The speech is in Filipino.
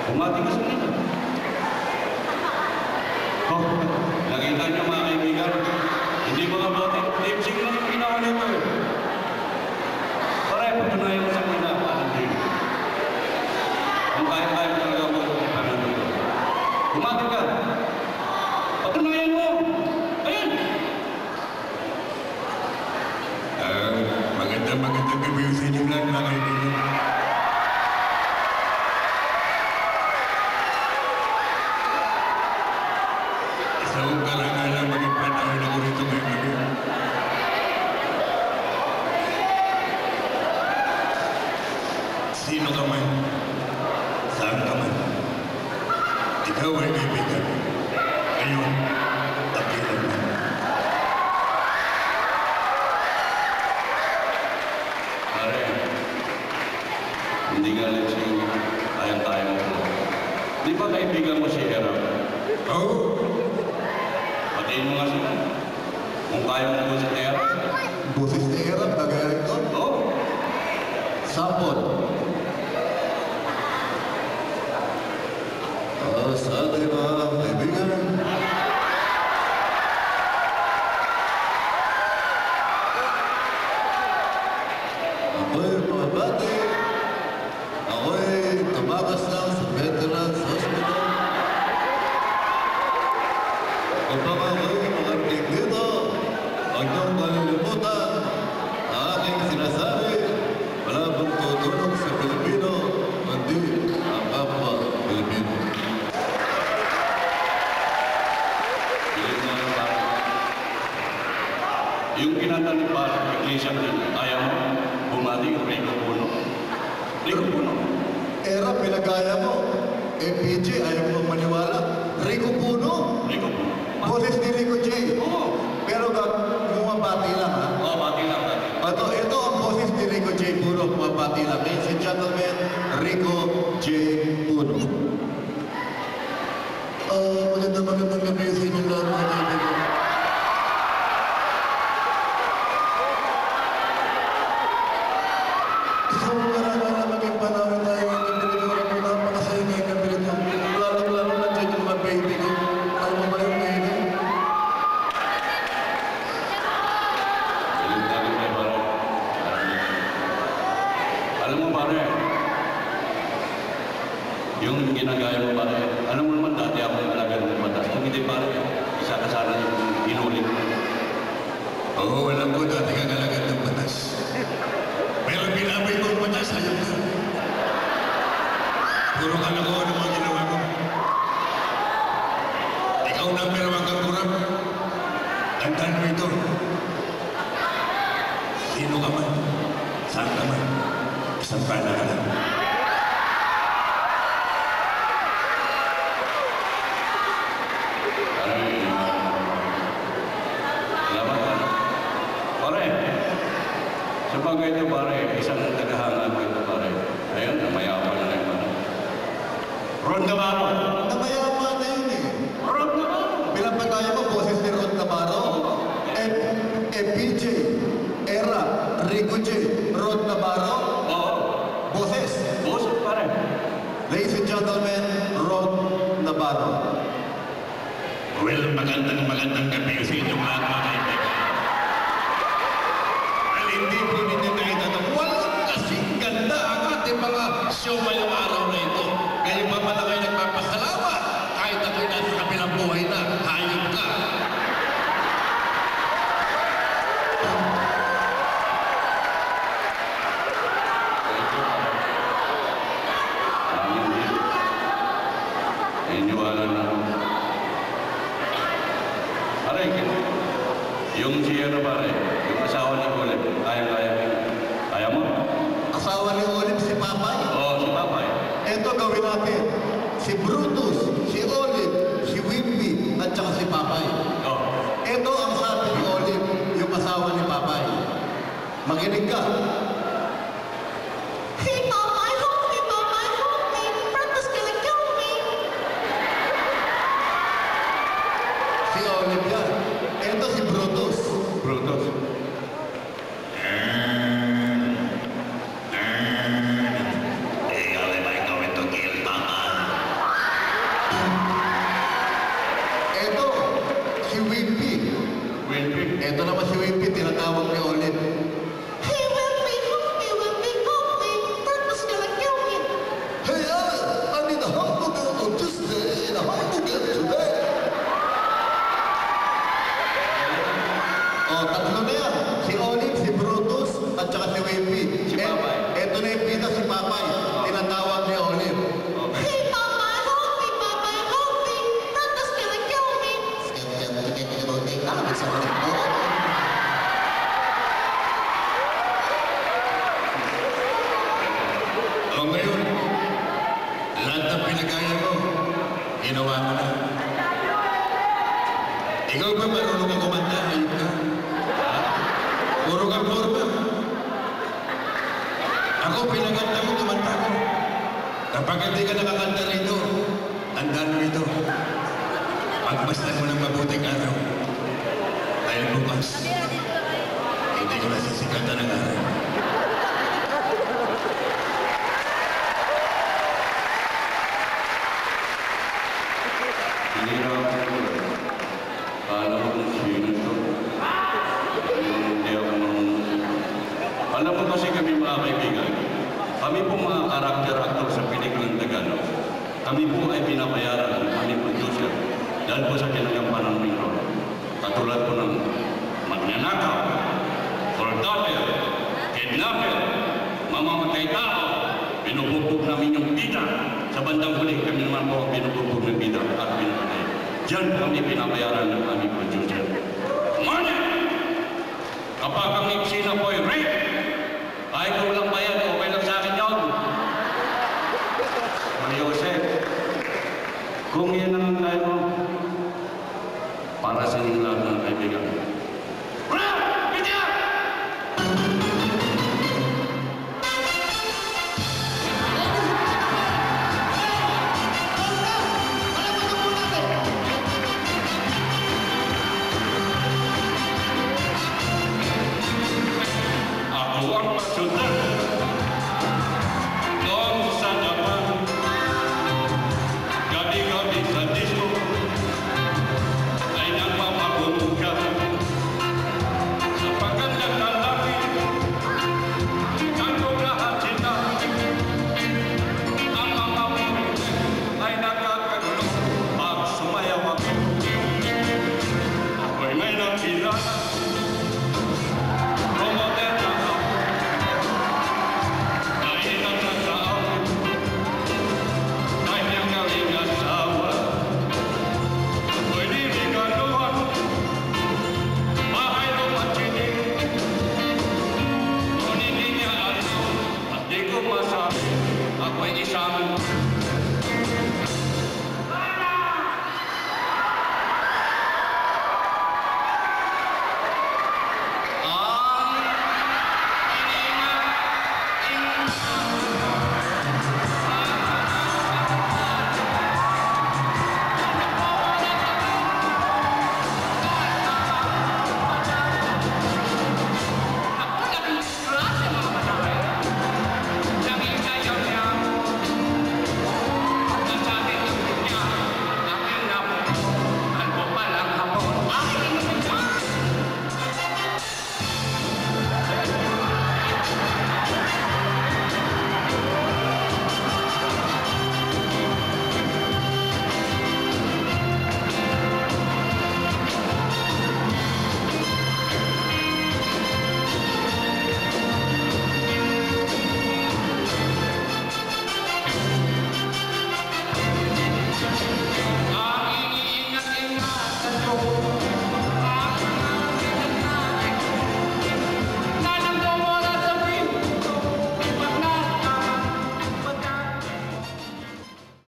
Bumati ka sa kanila. Oh, nakita niyo mga kaibigan, hindi mga bati, tipsing lang yung ginawa nito eh. Pare, patunayan mo sa kanila, parang din. Kung kaya-kaya talaga mo, parang dito. Bumati ka. Patunayan mo. Ayun. Magandang gabi sa inyo lahat mga kaibigan. Isang karangalan maging panahon ako rito ngayong gabi. Sino ka man, saan ka man, ikaw ay kaibigan. Ngayon, takilan mo. Pare, hindi nga lang siya kayang-kaya mo. Di ba kaibigan mo si Hera? Oo. Patiin mo nga siya. Kung kaya mo po si Hera. Boses ni Erap, nagaling ko. Oo. Sapon. Saan tayo mga kaibigan? Ako'y mga bati. Ako'y tumakas lang sa Veterans Hospital. Kapag ako'y makarating dito, huwag niyong kalilimutan ang aking sinasabi. Wala bang tutulong sa Pilipino, kundi ang kapwa Pilipino. Yun nga yung pare. Yung kinanta ni pare, iglesia din, ayaw mo, bumati yung Rico Puno. Rico Puno. Era, pinagaya mo. PJ, ayaw mo maniwala. Rico Puno. Rico Puno. Boses ni Rico J. Oo. Pero bumabati lang, ha? Oo, bati lang, bati. Ito ang boses ni Rico J. Puno, bumabati lang. Ladies and gentlemen, Rico J. Puno. Magandang gabi sa inyo lahat, mga kaibigan. Isang karanasan maging panahon tayo ng Pilipino kung napakasaya ngayon ng Pilipino. Lalo na dyan yung mga baby ko. Alam mo ba yung ngayon? Galing tayo kay pare. Alam mo pare, yung ginagaya mo pare, alam mo naman dati ako yung alaga ng batas. Kung hindi pare, isa ka sana yung inulit mo. Oo, alam ko dati kang alagad ng batas. Pero binabay ko ang batas, ayaw ka. Puro ka lang ako ng mga ginawa ko. Ikaw na pero magkakurap. Tandaan mo ito. Sino ka man, saan ka man, isang pala ka lang. Salamat pare. Pare, sa bagay ito pare, isang tagahanga mo ito pare. Ayun, namayaman na rin pare. Ron Navarro. Namayama na yun eh. Ron Navarro. Pinapagaya mo, boses ni Ron Navarro. PJ, Era, Rico J, Ron Navarro. Oo. Boses. Boses pare. Ladies and gentlemen, Ron Navarro. Well, magandang gabi sa inyong lahat mga kaibigan. Well, hindi po ninyo nakita na walang kasing ganda ang ating mga show ngayong araw na ito. Kaya pa pala kayo nagpapasalamat kahit ako'y nasa kabilang buhay na, hayop ka. Iniwala na. Pare, yung Sierra pare, yung asawa ni Olip, kaya-kaya. Kaya mo? Asawa ni Olive si Papay. Oo, si Papay. Ito gawin natin. Si Brutus, si Olive, si Wimpy, at saka si Papay. Oo. Ito ang sabi ni Olive, yung asawa ni Papay. Makinig ka. Hey Mama, I hope me, Mama, I hope me. Brother's gonna kill me. Si Olive yan. Ito si Brutus. Brutus. Ikaw ay ba ikaw ito kill, Mama? ginawa mo na. Ikaw ba marunong ka kumanta? Ayun ka. Ha? Puro ka forma. Ako, pinaganda mo, kumanta ko. Kapag hindi ka nakakanta rito, tandaan mo ito. Pagmasdan mo ng mabuting araw. Dahil bukas, hindi ko nasisikatan ng araw. Hinirapan ko eh. Kala ko kung sino ito. Hindi ako marunong. Alam mo kasi kami mga kaibigan, kami po mga karakter actor sa pelikulang Tagalog. Kami po ay binabayaran ng aming producer dahil po sa kinagampanan ng role. Katulad po ng magnanakaw, fordaper, kidnapper, mamamatay tao, binubugbog namin yung bida. Sa bandang huli, kami naman po ang binubugbog ng bida at binapatay. Diyan kami binabayaran ng aming producer. Money! Kapag ang eksena po ay rape, kahit kung walang bayan, okay lang sa akin yun. Maria Jose, kung yan ang tayo, para sa inyong lahat ng kaibigan. Bravo! Bidya! Ako ang masundan. Noong sa Japan, gabi-gabi sa disco, ay nagmamabungka. Sa pagandang lalaki, kantong lahat sila. Ang mga muli ay nakakagulo pag sumayaw ako. Ako'y may nakilala. Promoter na ako. Dahil ang nagdaan, dahil ang galing asawa. Ako'y niligaluhan, bahay lumachinig. Kung hindi niya alam, at di ko masabi, ako'y isang